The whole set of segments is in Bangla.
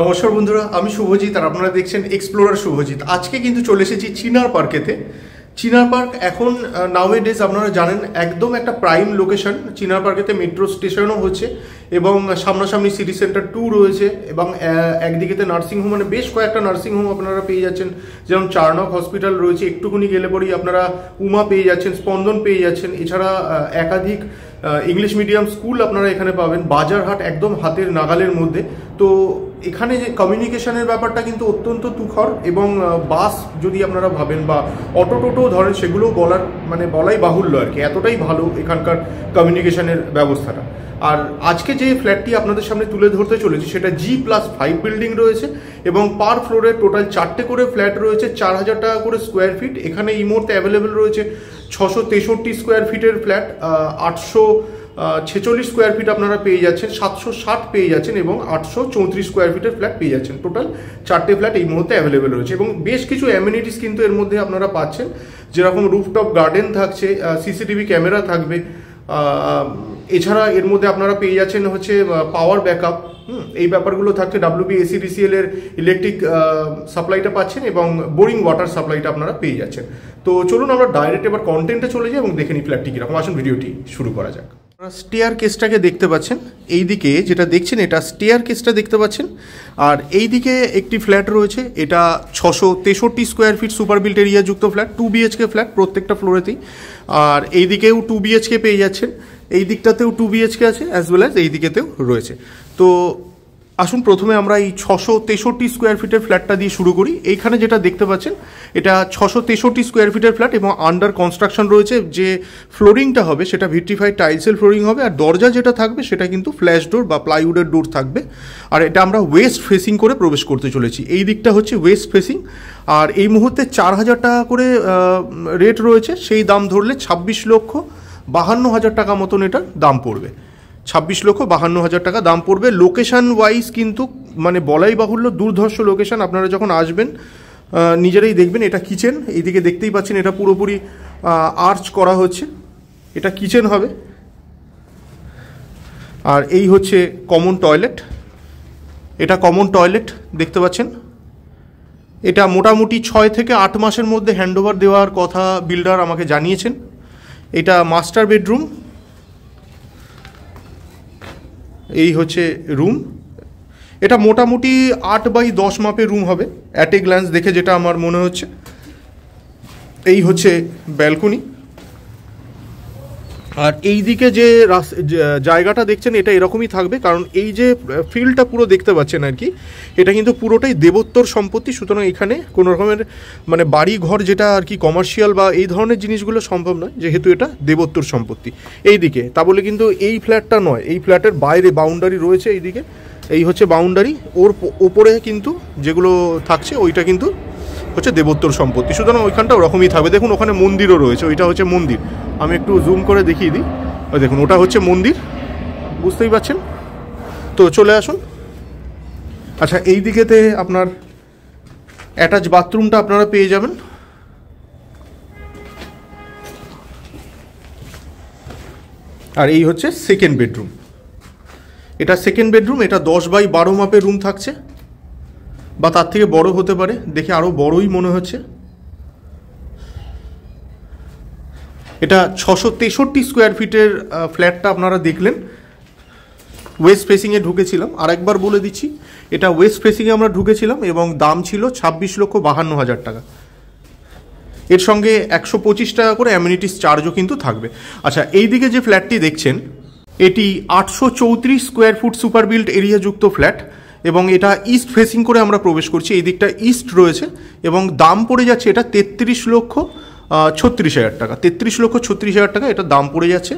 নমস্কার বন্ধুরা, আমি শুভজিৎ আর আপনারা দেখছেন এক্সপ্লোরার শুভজিৎ। আজকে কিন্তু চলে এসেছি চিনার পার্কেতে। চিনার পার্ক এখন নাওএডেজ আপনারা জানেন একদম একটা প্রাইম লোকেশন। চিনার পার্কেতে মেট্রো স্টেশনও হচ্ছে এবং সামনাসামনি সিটি সেন্টার 2 রয়েছে এবং একদিকেতে নার্সিংহোম, মানে বেশ কয়েকটা নার্সিংহোম আপনারা পেয়ে যাচ্ছেন। যেমন চারনক হসপিটাল রয়েছে, একটুকুনি গেলে পরেই আপনারা উমা পেয়ে যাচ্ছেন, স্পন্দন পেয়ে যাচ্ছেন। এছাড়া একাধিক ইংলিশ মিডিয়াম স্কুল আপনারা এখানে পাবেন। বাজারহাট একদম হাতের নাগালের মধ্যে। তো এখানে যে কমিউনিকেশনের ব্যাপারটা কিন্তু অত্যন্ত তুখর এবং বাস যদি আপনারা ভাবেন বা অটো টোটো ধরেন, সেগুলো বলাই বাহুল্য আর কি, এতটাই ভালো এখানকার কমিউনিকেশনের ব্যবস্থাটা। আর আজকে যে ফ্ল্যাটটি আপনাদের সামনে তুলে ধরতে চলেছি সেটা G+5 বিল্ডিং রয়েছে এবং পার ফ্লোরে টোটাল 4টে করে ফ্ল্যাট রয়েছে, 4000 টাকা করে স্কোয়ার ফিট। এখানে এই মুহূর্তে অ্যাভেলেবেল রয়েছে 663 স্কোয়ার ফিটের ফ্ল্যাট, 846 স্কোয়ার ফিট আপনারা পেয়ে যাচ্ছেন, 760 পেয়ে যাচ্ছেন এবং 834 স্কোয়ার ফিটের ফ্ল্যাট পেয়ে যাচ্ছেন। টোটাল 4টে ফ্ল্যাট এই মুহূর্তে অ্যাভেলেবেল রয়েছে এবং বেশ কিছু অ্যামিনিটিস কিন্তু এর মধ্যে আপনারা পাচ্ছেন, যেরকম রুফটপ গার্ডেন থাকছে, সিসিটিভি ক্যামেরা থাকবে। এছাড়া এর মধ্যে আপনারা পেয়ে যাচ্ছেন হচ্ছে পাওয়ার ব্যাকআপ, এই ব্যাপারগুলো থাকছে। WBACDCL এর ইলেকট্রিক সাপ্লাইটা পাচ্ছেন এবং বোরিং ওয়াটার সাপ্লাইটা আপনারা পেয়ে যাচ্ছেন। তো চলুন আমরা ডাইরেক্ট এবার কন্টেন্টে চলে যাই এবং দেখে নিই ফ্ল্যাটটি কীরকম। আসুন ভিডিওটি শুরু করা যাক। স্টেয়ার কেসটাকে দেখতে পাচ্ছেন, এই দিকে যেটা দেখছেন এটা স্টেয়ার কেসটা দেখতে পাচ্ছেন। আর এই দিকে একটি ফ্ল্যাট রয়েছে, এটা 663 square feet super built area যুক্ত ফ্ল্যাট, 2 BHK ফ্ল্যাট প্রত্যেকটা ফ্লোরেতেই। আর এই দিকেও 2 BHK পেয়ে যাচ্ছেন, এই দিকটাতেও 2 BHK আছে অ্যাজ ওয়েল অ্যাজ এই দিকেতেও রয়েছে। তো আসুন প্রথমে আমরা এই 663 স্কোয়ার ফিটের ফ্ল্যাটটা দিয়ে শুরু করি। এইখানে যেটা দেখতে পাচ্ছেন এটা 663 স্কোয়ার ফিটের ফ্ল্যাট এবং আন্ডার কনস্ট্রাকশন রয়েছে। যে ফ্লোরিংটা হবে সেটা ভিট্রিফাইড টাইলসের ফ্লোরিং হবে আর দরজা যেটা থাকবে সেটা কিন্তু ফ্ল্যাশ ডোর বা প্লাইউডের ডোর থাকবে। আর এটা আমরা ওয়েস্ট ফেসিং করে প্রবেশ করতে চলেছি। এই দিকটা হচ্ছে ওয়েস্ট ফেসিং। আর এই মুহূর্তে 4000 টাকা করে রেট রয়েছে, সেই দাম ধরলে 26,52,000 টাকা মতন এটার দাম পড়বে। 26,52,000 টাকা দাম পড়বে। লোকেশান ওয়াইজ কিন্তু বলাই বাহুল্য দুর্ধর্ষ লোকেশান। আপনারা যখন আসবেন নিজেরাই দেখবেন। এটা কিচেন, এইদিকে দেখতেই পাচ্ছেন এটা পুরোপুরি আর্চ করা হচ্ছে, এটা কিচেন হবে। আর এই হচ্ছে কমন টয়লেট, এটা কমন টয়লেট দেখতে পাচ্ছেন। এটা মোটামুটি 6 থেকে 8 মাসের মধ্যে হ্যান্ডওভার দেওয়ার কথা বিল্ডার আমাকে জানিয়েছেন। এটা মাস্টার বেডরুম, এই হচ্ছে রুম। এটা মোটামুটি 8x10 মাপের রুম হবে অ্যাট এ গ্ল্যান্স দেখে যেটা আমার মনে হচ্ছে। এই হচ্ছে ব্যালকনি। আর এই দিকে যে জায়গাটা দেখছেন এটা এরকমই থাকবে, কারণ এই যে ফিল্ডটা পুরো দেখতে পাচ্ছেন আর কি, এটা কিন্তু পুরোটাই দেবোত্তর সম্পত্তি। সুতরাং এখানে কোনো রকমের বাড়ি ঘর যেটা আর কি কমার্শিয়াল বা এই ধরনের জিনিসগুলো সম্ভব নয়, যেহেতু এটা দেবোত্তর সম্পত্তি। এই দিকে তা বলে কিন্তু এই ফ্ল্যাটটা নয়, এই ফ্ল্যাটের বাইরে বাউন্ডারি রয়েছে এইদিকে, এই হচ্ছে বাউন্ডারি। ওর ওপরে কিন্তু যেগুলো থাকছে ওইটা কিন্তু হচ্ছে দেবোত্তর সম্পত্তি। সুতরাং ওইখানটা ওরকমই থাকবে। দেখুন ওখানে মন্দিরও রয়েছে, ওইটা হচ্ছে মন্দির। আমি একটু জুম করে দেখিয়ে দিই, ওই দেখুন ওটা হচ্ছে মন্দির, বুঝতেই পারছেন। তো চলে আসুন। আচ্ছা, এই দিকেতে আপনার অ্যাটাচ বাথরুমটা আপনারা পেয়ে যাবেন। আর এই হচ্ছে সেকেন্ড বেডরুম, এটা সেকেন্ড বেডরুম। এটা 10x12 মাপের রুম থাকছে বা তার থেকে বড় হতে পারে, দেখে আরও বড়ই মনে হচ্ছে। এটা 663 স্কোয়ার ফিটের ফ্ল্যাটটা আপনারা দেখলেন। ওয়েস্ট ফেসিংয়ে ঢুকেছিলাম, আর একবার বলে দিচ্ছি, এটা ওয়েস্ট ফেসিংয়ে আমরা ঢুকেছিলাম এবং দাম ছিল 26,52,000 টাকা। এর সঙ্গে 125 টাকা করে অ্যামিনিটিস চার্জও কিন্তু থাকবে। আচ্ছা, এই দিকে যে ফ্ল্যাটটি দেখছেন এটি 834 square foot super built area যুক্ত ফ্ল্যাট এবং এটা ইস্ট ফেসিং করে আমরা প্রবেশ করছি। এই দিকটা ইস্ট রয়েছে এবং দাম পড়ে যাচ্ছে এটা 33,36,000 টাকা। 33,36,000 টাকা এটা দাম পড়ে যাচ্ছে।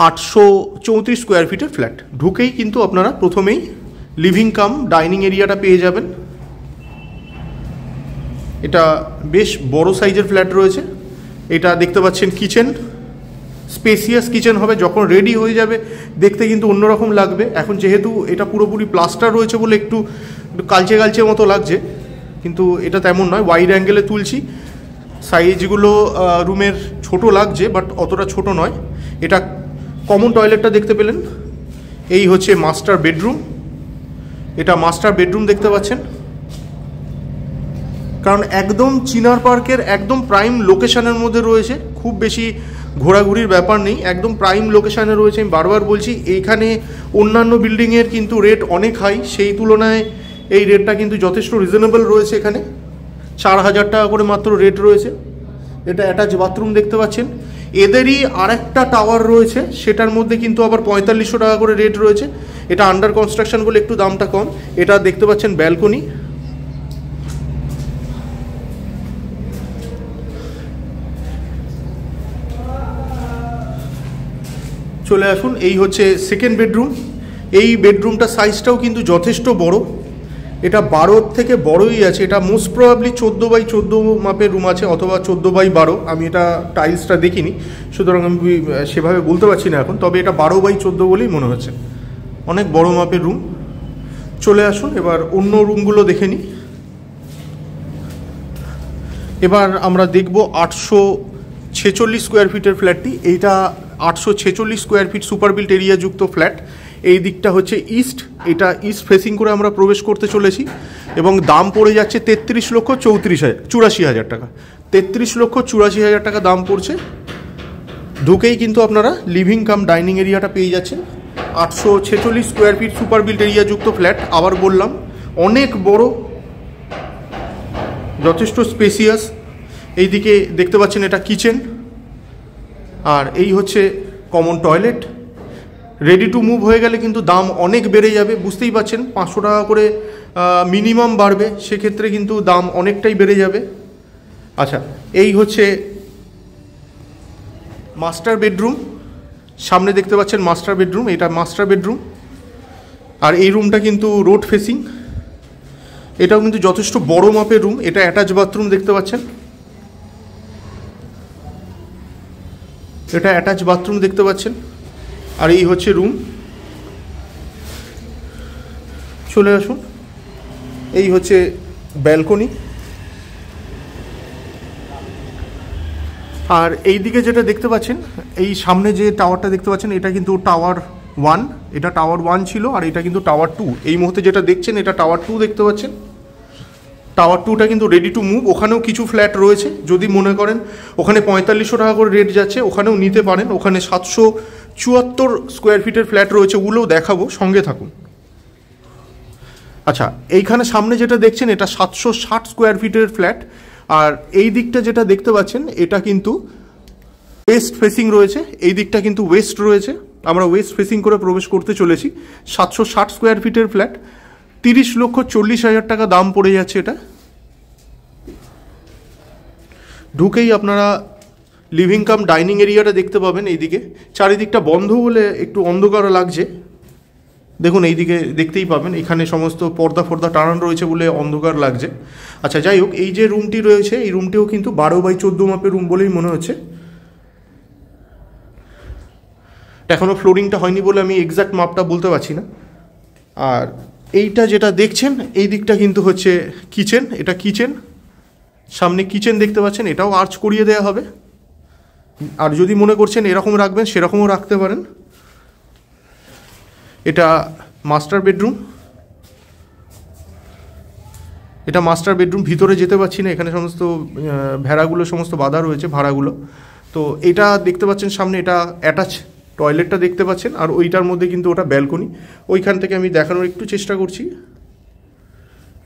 834 স্কোয়ার ফিটের ফ্ল্যাট। ঢুকেই কিন্তু আপনারা প্রথমেই লিভিং কাম ডাইনিং এরিয়াটা পেয়ে যাবেন। এটা বেশ বড় সাইজের ফ্ল্যাট রয়েছে। এটা দেখতে পাচ্ছেন কিচেন, স্পেসিয়াস কিচেন হবে। যখন রেডি হয়ে যাবে দেখতে কিন্তু অন্যরকম লাগবে। এখন যেহেতু এটা পুরোপুরি প্লাস্টার রয়েছে বলে একটু কালচে কালচে মতো লাগছে, কিন্তু এটা তেমন নয়। ওয়াইড অ্যাঙ্গেলে তুলছি, সাইজগুলো রুমের ছোট লাগছে বাট অতটা ছোট নয়। এটা কমন টয়লেটটা দেখতে পেলেন। এই হচ্ছে মাস্টার বেডরুম, এটা মাস্টার বেডরুম দেখতে পাচ্ছেন, কারণ একদম চিনার পার্কের একদম প্রাইম লোকেশনের মধ্যে রয়েছে, খুব বেশি ঘোরাঘুরির ব্যাপার নেই, একদম প্রাইম লোকেশানে রয়েছে। আমি বারবার বলছি এইখানে অন্যান্য বিল্ডিংয়ের কিন্তু রেট অনেক হাই, সেই তুলনায় এই রেটটা কিন্তু যথেষ্ট রিজনেবল রয়েছে। এখানে 4000 টাকা করে মাত্র রেট রয়েছে। এটা অ্যাটাচ বাথরুম দেখতে পাচ্ছেন। এদেরই আরেকটা টাওয়ার রয়েছে, সেটার মধ্যে কিন্তু আবার 4500 টাকা করে রেট রয়েছে। এটা আন্ডার কনস্ট্রাকশন বলে একটু দামটা কম। এটা দেখতে পাচ্ছেন ব্যালকনি। চলে আসুন, এই হচ্ছে সেকেন্ড বেডরুম। এই বেডরুমটা সাইজটাও কিন্তু যথেষ্ট বড়, এটা 12 থেকে বড়ই আছে। এটা মোস্ট প্রবাবলি 14x14 মাপের রুম আছে, অথবা 14x12। আমি এটা টাইলসটা দেখিনি, সুতরাং আমি সেভাবে বলতে পারছি না এখন, তবে এটা 12x14 বলেই মনে হচ্ছে। অনেক বড় মাপের রুম। চলে আসুন এবার অন্য রুমগুলো দেখে নিই। এবার আমরা দেখব 846 স্কোয়ার ফিটের ফ্ল্যাটটি। এইটা 846 স্কোয়ার ফিট সুপার বিল্ট এরিয়াযুক্ত ফ্ল্যাট। এই দিকটা হচ্ছে ইস্ট, এটা ইস্ট ফেসিং করে আমরা প্রবেশ করতে চলেছি, এবং দাম পড়ে যাচ্ছে 83,84,000 টাকা। 33,84,000 টাকা দাম পড়ছে। ঢুকেই কিন্তু আপনারা লিভিং কাম ডাইনিং এরিয়াটা পেয়ে যাচ্ছেন। 846 স্কোয়ার ফিট সুপার বিল্ট এরিয়াযুক্ত ফ্ল্যাট। আবার বললাম অনেক বড়, যথেষ্ট স্পেসিয়াস। এইদিকে দেখতে পাচ্ছেন এটা কিচেন, আর এই হচ্ছে common toilet. Ready to move হয়ে গেলে কিন্তু দাম অনেক বেড়ে যাবে, বুঝতেই পাচ্ছেন। 500 টাকা করে মিনিমাম বাড়বে, সেক্ষেত্রে কিন্তু দাম অনেকটাই বেড়ে যাবে। আচ্ছা, এই হচ্ছে মাস্টার বেডরুম। সামনে দেখতে পাচ্ছেন মাস্টার বেডরুম, এটা মাস্টার বেডরুম। আর এই রুমটা কিন্তু রোড ফেসিং। এটাও কিন্তু যথেষ্ট বড় মাপের রুম। এটা অ্যাটাচ বাথরুম দেখতে পাচ্ছেন, এটা অ্যাটাচ বাথরুম দেখতে পাচ্ছেন। আর এই হচ্ছে রুম। চলে আসুন, এই হচ্ছে ব্যালকনি। আর এই দিকে যেটা দেখতে পাচ্ছেন, এই সামনে যে টাওয়ারটা দেখতে পাচ্ছেন, এটা কিন্তু টাওয়ার 1। এটা টাওয়ার 1 ছিল, আর এটা কিন্তু টাওয়ার 2। এই মুহূর্তে যেটা দেখছেন এটা টাওয়ার 2 দেখতে পাচ্ছেন। টাওয়ার 2টা কিন্তু রেডি টু মুভ। ওখানেও কিছু ফ্ল্যাট রয়েছে, যদি মনে করেন ওখানে 4500 টাকা করে রেট যাচ্ছে, ওখানেও নিতে পারেন। ওখানে 774 স্কোয়ার ফিটের ফ্ল্যাট রয়েছে, ওগুলোও দেখাবো, সঙ্গে থাকুন। আচ্ছা, এইখানে সামনে যেটা দেখছেন এটা 760 স্কোয়ার ফিটের ফ্ল্যাট। আর এই দিকটা যেটা দেখতে পাচ্ছেন এটা কিন্তু ওয়েস্ট ফেসিং রয়েছে, এই দিকটা কিন্তু ওয়েস্ট রয়েছে। আমরা ওয়েস্ট ফেসিং করে প্রবেশ করতে চলেছি। 760 স্কোয়ার ফিটের ফ্ল্যাট, 30,40,000 টাকা দাম পড়ে যাচ্ছে এটা। ঢুকেই আপনারা লিভিং কাম ডাইনিং এরিয়াটা দেখতে পাবেন। এইদিকে চারিদিকটা বন্ধ বলে একটু অন্ধকার লাগছে, দেখুন এইদিকে দেখতেই পাবেন। এখানে সমস্ত পর্দা ফর্দা টানানো রয়েছে বলে অন্ধকার লাগছে। আচ্ছা, যাই হোক, এই যে রুমটি রয়েছে এই রুমটিও কিন্তু 12x14 মাপের রুম বলেই মনে হচ্ছে। এখনও ফ্লোরিংটা হয়নি বলে আমি এক্স্যাক্ট মাপটা বলতে পারছি না। আর এইটা যেটা দেখছেন এই দিকটা কিন্তু হচ্ছে কিচেন। এটা কিচেন, সামনে কিচেন দেখতে পাচ্ছেন, এটাও আর্চ করিয়ে দেওয়া হবে। আর যদি মনে করছেন এরকম রাখবেন সেরকমও রাখতে পারেন। এটা মাস্টার বেডরুম, এটা মাস্টার বেডরুম। ভিতরে যেতে পারছি না, এখানে সমস্ত ভেড়াগুলো সমস্ত বাঁধা রয়েছে, ভাড়াগুলো। তো এটা দেখতে পাচ্ছেন সামনে, এটা অ্যাটাচ টয়লেটটা দেখতে পাচ্ছেন। আর ওইটার মধ্যে কিন্তু ওটা ব্যালকনি। ওইখান থেকে আমি দেখানোর একটু চেষ্টা করছি।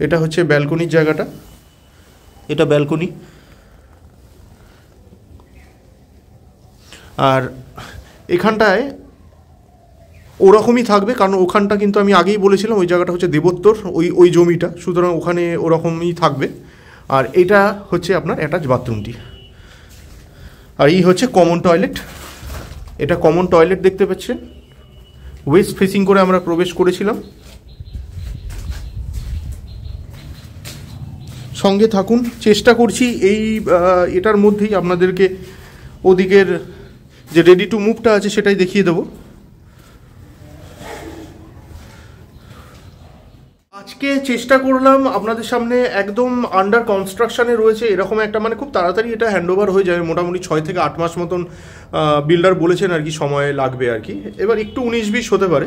এটা হচ্ছে ব্যালকনির জায়গাটা, এটা ব্যালকনি। আর এখানটায় ওরকমই থাকবে, কারণ ওখানটা কিন্তু আমি আগেই বলেছিলাম ওই জায়গাটা হচ্ছে দেবোত্তর, ওই জমিটা, সুতরাং ওখানে ওরকমই থাকবে। আর এটা হচ্ছে আপনার অ্যাটাচ বাথরুমটি। আর এই হচ্ছে কমন টয়লেট, এটা কমন টয়লেট দেখতে পাচ্ছেন। ওয়েস্ট ফেসিং করে আমরা প্রবেশ করেছিলাম। সঙ্গে থাকুন, চেষ্টা করছি এই এটার মধ্যেই আপনাদেরকে ওদিকের যে রেডি টু মুভটা আছে সেটাই দেখিয়ে দেবো। আজকে চেষ্টা করলাম আপনাদের সামনে একদম আন্ডার কনস্ট্রাকশানে রয়েছে এরকম একটা, মানে খুব তাড়াতাড়ি এটা হ্যান্ডওভার হয়ে যাবে, মোটামুটি 6 থেকে 8 মাস মতন বিল্ডার বলেছেন আর কি, সময় লাগবে আর কি। এবার একটু 19-20 হতে পারে।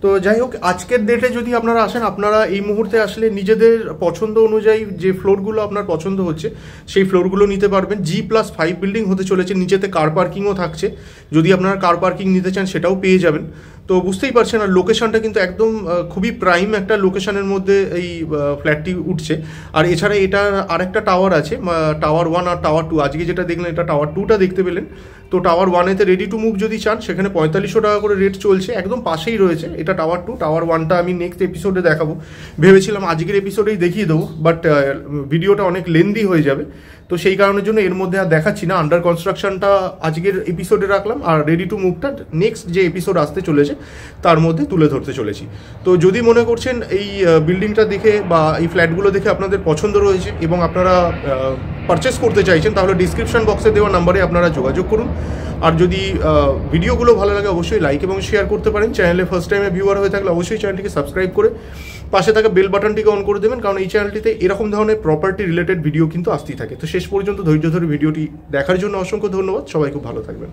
তো যাই হোক, আজকের ডেটে যদি আপনারা আসেন, আপনারা এই মুহূর্তে আসলে নিজেদের পছন্দ অনুযায়ী যে ফ্লোরগুলো আপনার পছন্দ হচ্ছে সেই ফ্লোরগুলো নিতে পারবেন। G+5 বিল্ডিং হতে চলেছে, নিচেতে কার পার্কিংও থাকছে, যদি আপনারা কার পার্কিং নিতে চান সেটাও পেয়ে যাবেন। তো বুঝতেই পারছেন, আর লোকেশনটা কিন্তু একদম খুবই প্রাইম একটা লোকেশনের মধ্যে এই ফ্ল্যাটটি উঠছে। আর এছাড়া এটা আরেকটা টাওয়ার আছে, টাওয়ার 1 আর টাওয়ার 2। আজকে যেটা দেখলেন এটা টাওয়ার 2টা দেখতে পেলেন। তো টাওয়ার 1এতে রেডি টু মুভ যদি চান, সেখানে 4500 টাকা করে রেট চলছে, একদম পাশেই রয়েছে। এটা টাওয়ার 2, টাওয়ার 1টা আমি নেক্সট এপিসোডে দেখাবো। ভেবেছিলাম আজকের এপিসোডেই দেখিয়ে দেবো, বাট ভিডিওটা অনেক লেন্দি হয়ে যাবে, তো সেই কারণের জন্য এর মধ্যে আর দেখাচ্ছি না। আন্ডার কনস্ট্রাকশনটা আজকের এপিসোডে রাখলাম, আর রেডি টু মুভটা নেক্সট যে এপিসোড আসতে চলেছে তার মধ্যে তুলে ধরতে চলেছি। তো যদি মনে করছেন এই বিল্ডিংটা দেখে বা এই ফ্ল্যাটগুলো দেখে আপনাদের পছন্দ রয়েছে এবং আপনারা পারচেস করতে চাইছেন, তাহলে ডিসক্রিপশন বক্সে দেওয়া নাম্বারে আপনারা যোগাযোগ করুন। আর যদি ভিডিওগুলো ভালো লাগে অবশ্যই লাইক এবং শেয়ার করতে পারেন। চ্যানেলে ফার্স্ট টাইমে ভিউয়ার হয়ে থাকলে অবশ্যই চ্যানেলটিকে সাবস্ক্রাইব করে পাশে থাকা বেল বাটনটিকে অন করে দেবেন, কারণ এই চ্যানেলটিতে এরকম ধরনের প্রপার্টি রিলেটেড ভিডিও কিন্তু আসতেই থাকে। তো শেষ পর্যন্ত ধৈর্য ধরে ভিডিওটি দেখার জন্য অসংখ্য ধন্যবাদ। সবাই খুব ভালো থাকবেন।